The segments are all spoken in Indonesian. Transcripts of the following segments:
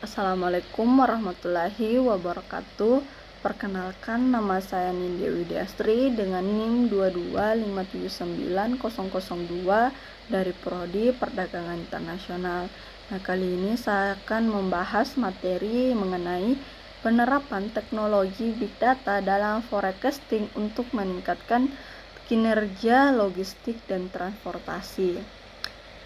Assalamualaikum warahmatullahi wabarakatuh. Perkenalkan, nama saya Nindya Widiastri dengan NIM 225790002 dari Prodi Perdagangan Internasional. Nah, kali ini saya akan membahas materi mengenai penerapan teknologi Big Data dalam forecasting untuk meningkatkan kinerja logistik dan transportasi.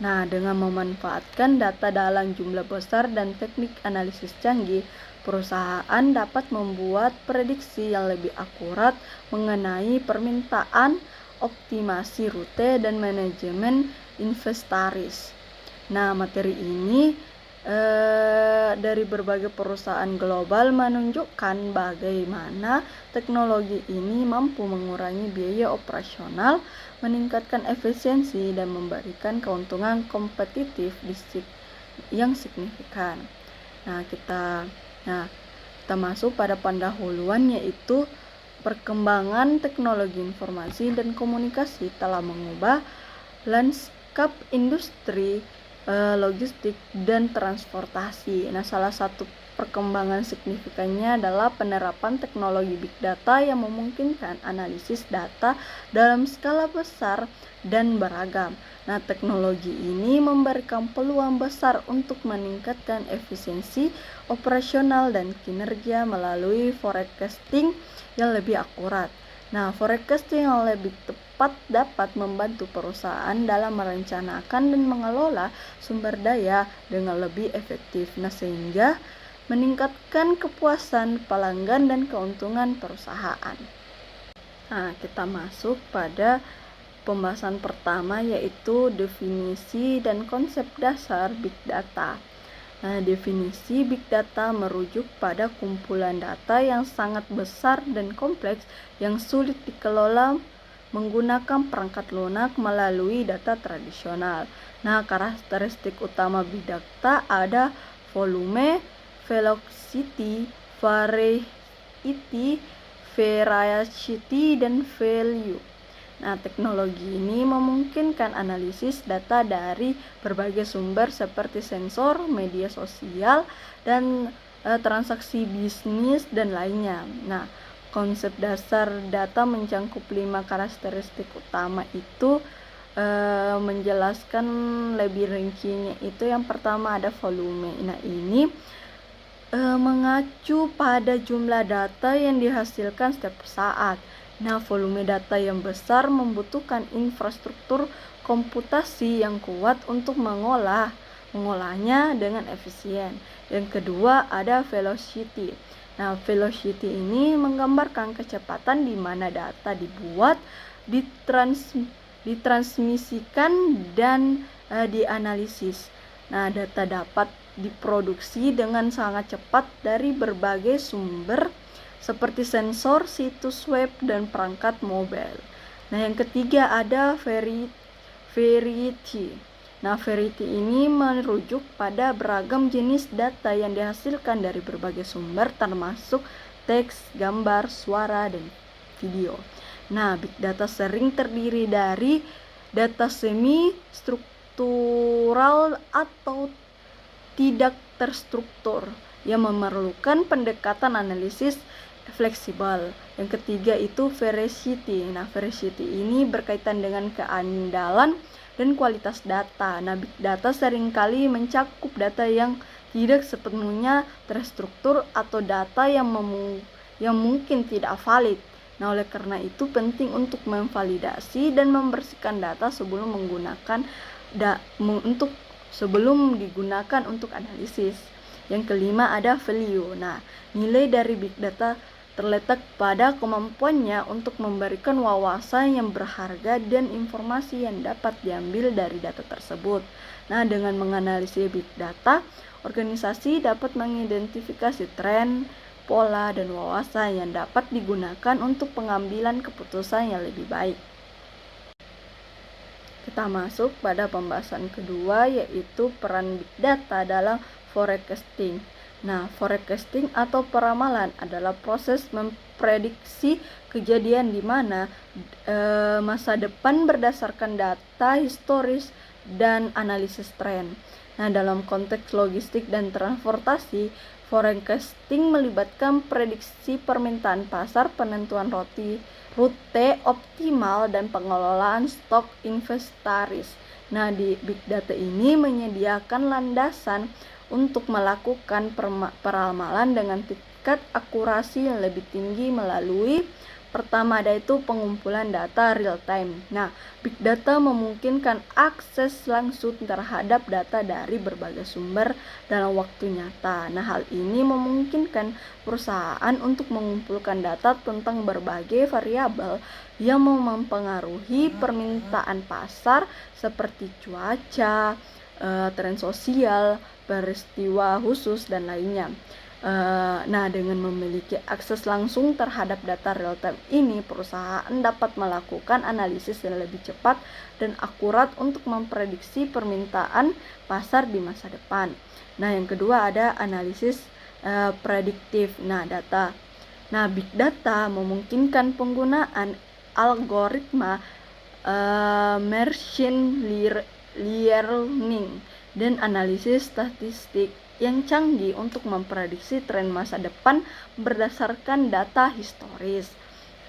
Nah, dengan memanfaatkan data dalam jumlah besar dan teknik analisis canggih, perusahaan dapat membuat prediksi yang lebih akurat mengenai permintaan, optimasi rute, dan manajemen inventaris. Nah, materi ini dari berbagai perusahaan global menunjukkan bagaimana teknologi ini mampu mengurangi biaya operasional, meningkatkan efisiensi, dan memberikan keuntungan kompetitif yang signifikan. Nah, kita masuk pada pendahuluan, yaitu perkembangan teknologi informasi dan komunikasi telah mengubah lanskap industri, logistik, dan transportasi. Nah, salah satu perkembangan signifikannya adalah penerapan teknologi Big Data yang memungkinkan analisis data dalam skala besar dan beragam. Nah, teknologi ini memberikan peluang besar untuk meningkatkan efisiensi operasional dan kinerja melalui forecasting yang lebih akurat. Nah, forecasting yang lebih tepat dapat membantu perusahaan dalam merencanakan dan mengelola sumber daya dengan lebih efektif. Nah, sehingga meningkatkan kepuasan pelanggan dan keuntungan perusahaan. Nah, kita masuk pada pembahasan pertama, yaitu definisi dan konsep dasar Big Data. Nah, definisi Big Data merujuk pada kumpulan data yang sangat besar dan kompleks yang sulit dikelola menggunakan perangkat lunak melalui data tradisional. Nah, karakteristik utama Big Data ada volume, velocity, variety, dan value. Nah, teknologi ini memungkinkan analisis data dari berbagai sumber seperti sensor, media sosial, dan transaksi bisnis dan lainnya. Nah, konsep dasar data mencangkup 5 karakteristik utama itu. Menjelaskan lebih rincinya itu, yang pertama ada volume. Nah, ini mengacu pada jumlah data yang dihasilkan setiap saat. Nah, volume data yang besar membutuhkan infrastruktur komputasi yang kuat untuk mengolahnya dengan efisien. Yang kedua ada velocity. Nah, velocity ini menggambarkan kecepatan di mana data dibuat, ditransmisikan, dan dianalisis. Nah, data dapat diproduksi dengan sangat cepat dari berbagai sumber seperti sensor, situs web, dan perangkat mobile. Nah, yang ketiga ada variety. Nah, variety ini merujuk pada beragam jenis data yang dihasilkan dari berbagai sumber termasuk teks, gambar, suara, dan video. Nah, Big Data sering terdiri dari data semi-struktural atau tidak terstruktur yang memerlukan pendekatan analisis fleksibel. Yang ketiga itu variety. Nah, variety ini berkaitan dengan keandalan dan kualitas data. Nah, Big Data seringkali mencakup data yang tidak sepenuhnya terstruktur atau data yang mungkin tidak valid. Nah, oleh karena itu penting untuk memvalidasi dan membersihkan data sebelum digunakan untuk analisis. Yang kelima ada value. Nah, nilai dari Big Data terletak pada kemampuannya untuk memberikan wawasan yang berharga dan informasi yang dapat diambil dari data tersebut. Nah, dengan menganalisis Big Data, organisasi dapat mengidentifikasi tren, pola, dan wawasan yang dapat digunakan untuk pengambilan keputusan yang lebih baik. Kita masuk pada pembahasan kedua, yaitu peran Big Data dalam forecasting. Nah, forecasting atau peramalan adalah proses memprediksi kejadian di mana masa depan berdasarkan data historis dan analisis tren. Nah, dalam konteks logistik dan transportasi, forecasting melibatkan prediksi permintaan pasar, penentuan rute optimal, dan pengelolaan stok inventaris. Nah, di Big Data ini menyediakan landasan untuk melakukan peramalan dengan tingkat akurasi yang lebih tinggi melalui pertama ada itu pengumpulan data real time. Nah, Big Data memungkinkan akses langsung terhadap data dari berbagai sumber dalam waktu nyata. Nah, hal ini memungkinkan perusahaan untuk mengumpulkan data tentang berbagai variabel yang mempengaruhi permintaan pasar seperti cuaca, tren sosial, peristiwa khusus, dan lainnya. Nah, dengan memiliki akses langsung terhadap data real time ini, perusahaan dapat melakukan analisis yang lebih cepat dan akurat untuk memprediksi permintaan pasar di masa depan. Nah, yang kedua ada analisis prediktif. Nah, Big Data memungkinkan penggunaan algoritma machine learning dan analisis statistik yang canggih untuk memprediksi tren masa depan berdasarkan data historis.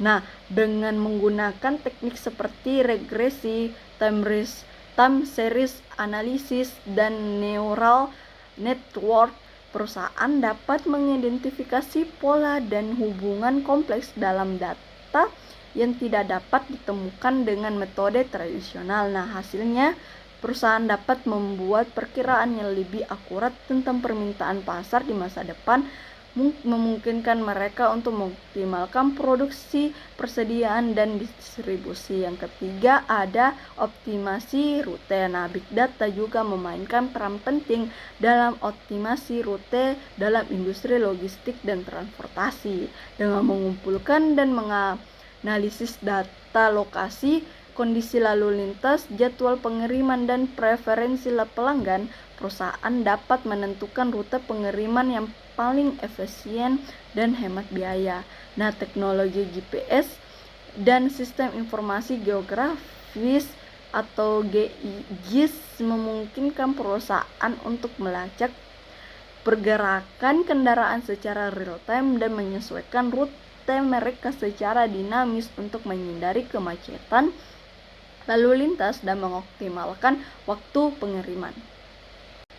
Nah, dengan menggunakan teknik seperti regresi, time series analysis, dan neural network, perusahaan dapat mengidentifikasi pola dan hubungan kompleks dalam data yang tidak dapat ditemukan dengan metode tradisional. Nah, hasilnya perusahaan dapat membuat perkiraan yang lebih akurat tentang permintaan pasar di masa depan, memungkinkan mereka untuk mengoptimalkan produksi, persediaan, dan distribusi. Yang ketiga ada optimasi rute. Nah, Big Data juga memainkan peran penting dalam optimasi rute dalam industri logistik dan transportasi. Dengan mengumpulkan dan menganalisis data lokasi, kondisi lalu lintas, jadwal pengiriman, dan preferensi pelanggan, perusahaan dapat menentukan rute pengiriman yang paling efisien dan hemat biaya. Nah, teknologi GPS dan sistem informasi geografis atau GIS memungkinkan perusahaan untuk melacak pergerakan kendaraan secara real time dan menyesuaikan rute mereka secara dinamis untuk menghindari kemacetan lalu lintas dan mengoptimalkan waktu pengiriman.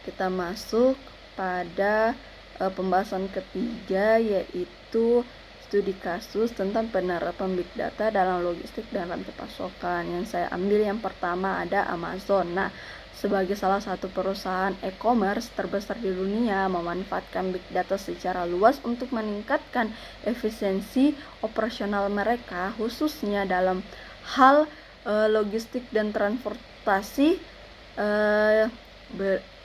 Kita masuk pada pembahasan ketiga, yaitu studi kasus tentang penerapan Big Data dalam logistik dan rantai pasokan. Yang saya ambil yang pertama ada Amazon. Nah, sebagai salah satu perusahaan e-commerce terbesar di dunia, memanfaatkan Big Data secara luas untuk meningkatkan efisiensi operasional mereka, khususnya dalam hal logistik dan transportasi.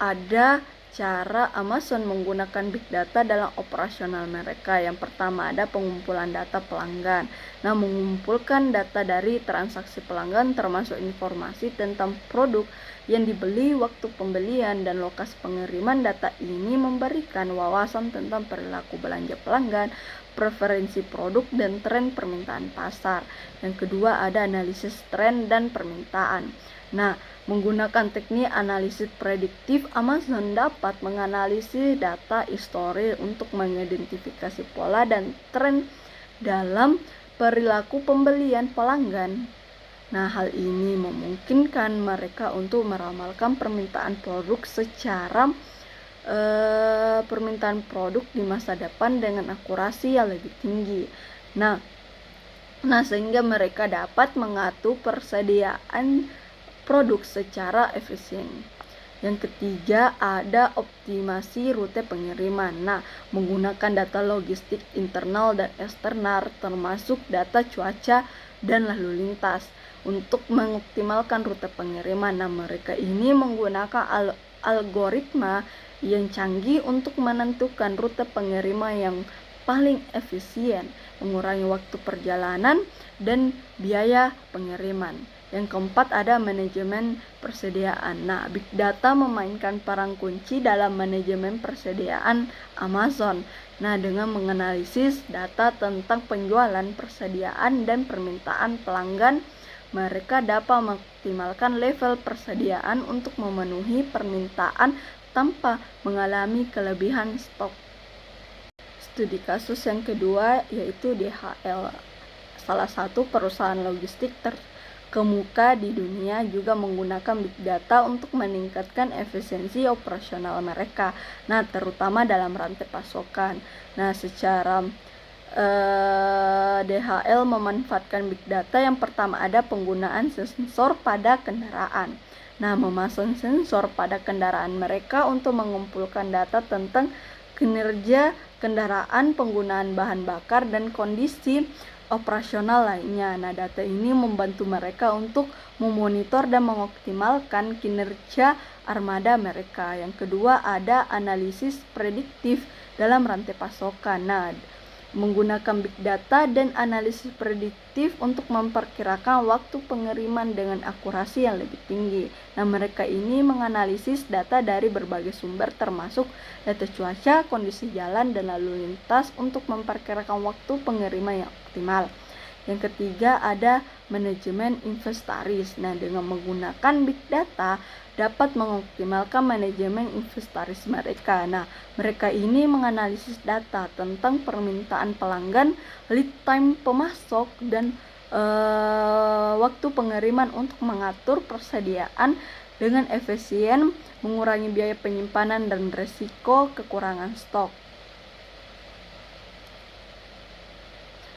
Ada cara Amazon menggunakan Big Data dalam operasional mereka. Yang pertama ada pengumpulan data pelanggan. Nah, mengumpulkan data dari transaksi pelanggan termasuk informasi tentang produk yang dibeli, waktu pembelian, dan lokasi pengiriman. Data ini memberikan wawasan tentang perilaku belanja pelanggan, preferensi produk, dan tren permintaan pasar. Yang kedua ada analisis tren dan permintaan. Nah, menggunakan teknik analisis prediktif, Amazon dapat menganalisis data histori untuk mengidentifikasi pola dan tren dalam perilaku pembelian pelanggan. Nah, hal ini memungkinkan mereka untuk meramalkan permintaan produk di masa depan dengan akurasi yang lebih tinggi. Nah, sehingga mereka dapat mengatur persediaan produk secara efisien. Yang ketiga ada optimasi rute pengiriman. Nah, menggunakan data logistik internal dan eksternal termasuk data cuaca dan lalu lintas untuk mengoptimalkan rute pengiriman. Nah, mereka ini menggunakan algoritma yang canggih untuk menentukan rute pengiriman yang paling efisien, mengurangi waktu perjalanan dan biaya pengiriman. Yang keempat ada manajemen persediaan. Nah, Big Data memainkan peran kunci dalam manajemen persediaan Amazon. Nah, dengan menganalisis data tentang penjualan, persediaan, dan permintaan pelanggan, mereka dapat mengoptimalkan level persediaan untuk memenuhi permintaan tanpa mengalami kelebihan stok. Studi kasus yang kedua yaitu DHL. Salah satu perusahaan logistik terkemuka di dunia juga menggunakan big data untuk meningkatkan efisiensi operasional mereka. Nah, terutama dalam rantai pasokan. Nah, secara DHL memanfaatkan big data. Yang pertama ada penggunaan sensor pada kendaraan. Nah, memasang sensor pada kendaraan mereka untuk mengumpulkan data tentang kinerja kendaraan, penggunaan bahan bakar, dan kondisi operasional lainnya. Nah, data ini membantu mereka untuk memonitor dan mengoptimalkan kinerja armada mereka. Yang kedua ada analisis prediktif dalam rantai pasokan. Nah, menggunakan big data dan analisis prediktif untuk memperkirakan waktu pengiriman dengan akurasi yang lebih tinggi. Nah, mereka ini menganalisis data dari berbagai sumber termasuk data cuaca, kondisi jalan, dan lalu lintas untuk memperkirakan waktu pengiriman yang optimal. Yang ketiga ada manajemen inventaris. Nah, dengan menggunakan big data dapat mengoptimalkan manajemen inventaris mereka. Nah, mereka ini menganalisis data tentang permintaan pelanggan, lead time pemasok, dan waktu pengiriman untuk mengatur persediaan dengan efisien, mengurangi biaya penyimpanan dan resiko kekurangan stok.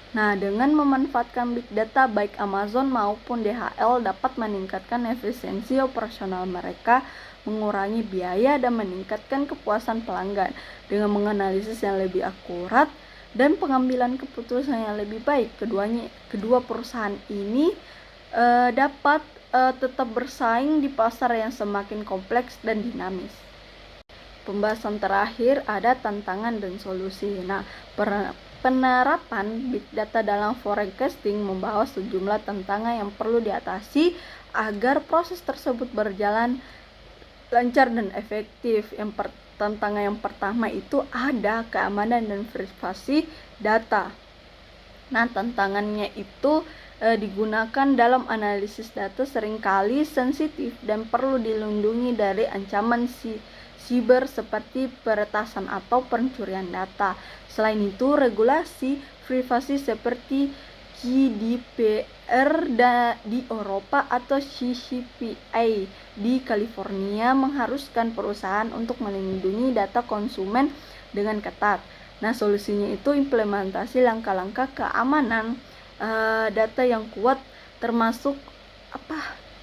Nah, dengan memanfaatkan big data, baik Amazon maupun DHL dapat meningkatkan efisiensi operasional mereka, mengurangi biaya, dan meningkatkan kepuasan pelanggan. Dengan menganalisis yang lebih akurat dan pengambilan keputusan yang lebih baik, kedua perusahaan ini dapat tetap bersaing di pasar yang semakin kompleks dan dinamis. Pembahasan terakhir ada tantangan dan solusi. Nah, penerapan big data dalam forecasting membawa sejumlah tantangan yang perlu diatasi agar proses tersebut berjalan lancar dan efektif. Tantangan yang pertama itu ada keamanan dan privasi data. Nah, tantangannya itu digunakan dalam analisis data seringkali sensitif dan perlu dilindungi dari ancaman siber seperti peretasan atau pencurian data. Selain itu, regulasi privasi seperti GDPR di Eropa atau CCPA di California mengharuskan perusahaan untuk melindungi data konsumen dengan ketat. Nah, solusinya itu implementasi langkah-langkah keamanan data yang kuat, termasuk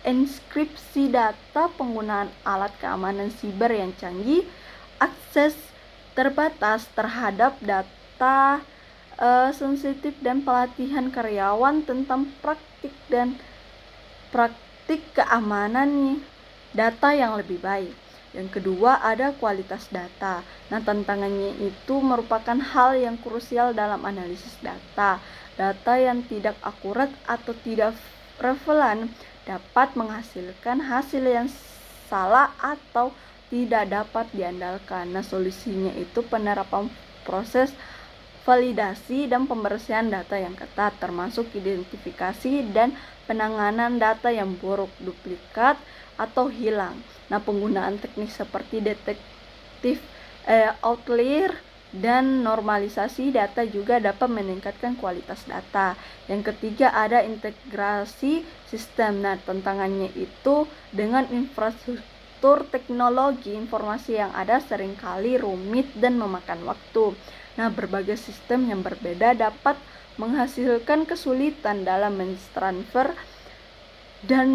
enskripsi data, penggunaan alat keamanan siber yang canggih, akses terbatas terhadap data sensitif, dan pelatihan karyawan tentang praktik keamanan data yang lebih baik. Yang kedua ada kualitas data. Nah, tantangannya itu merupakan hal yang krusial dalam analisis data. Data yang tidak akurat atau tidak relevan dapat menghasilkan hasil yang salah atau tidak dapat diandalkan. Nah, solusinya itu penerapan proses validasi dan pembersihan data yang ketat, termasuk identifikasi dan penanganan data yang buruk, duplikat, atau hilang. Nah, penggunaan teknik seperti detektif outlier dan normalisasi data juga dapat meningkatkan kualitas data. Yang ketiga ada integrasi sistem. Nah, tantangannya itu dengan infrastruktur teknologi informasi yang ada seringkali rumit dan memakan waktu. Nah, berbagai sistem yang berbeda dapat menghasilkan kesulitan dalam mentransfer dan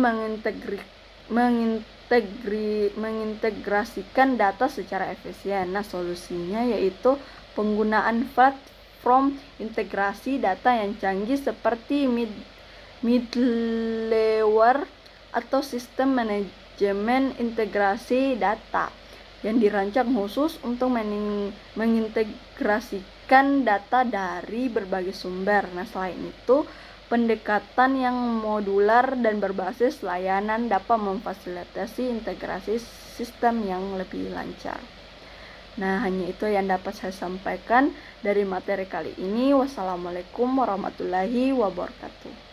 mengintegrasikan data secara efisien. Nah, solusinya yaitu penggunaan platform integrasi data yang canggih seperti middleware atau sistem manajemen integrasi data yang dirancang khusus untuk mengintegrasikan data dari berbagai sumber. Nah, selain itu, pendekatan yang modular dan berbasis layanan dapat memfasilitasi integrasi sistem yang lebih lancar. Nah, hanya itu yang dapat saya sampaikan dari materi kali ini. Wassalamualaikum warahmatullahi wabarakatuh.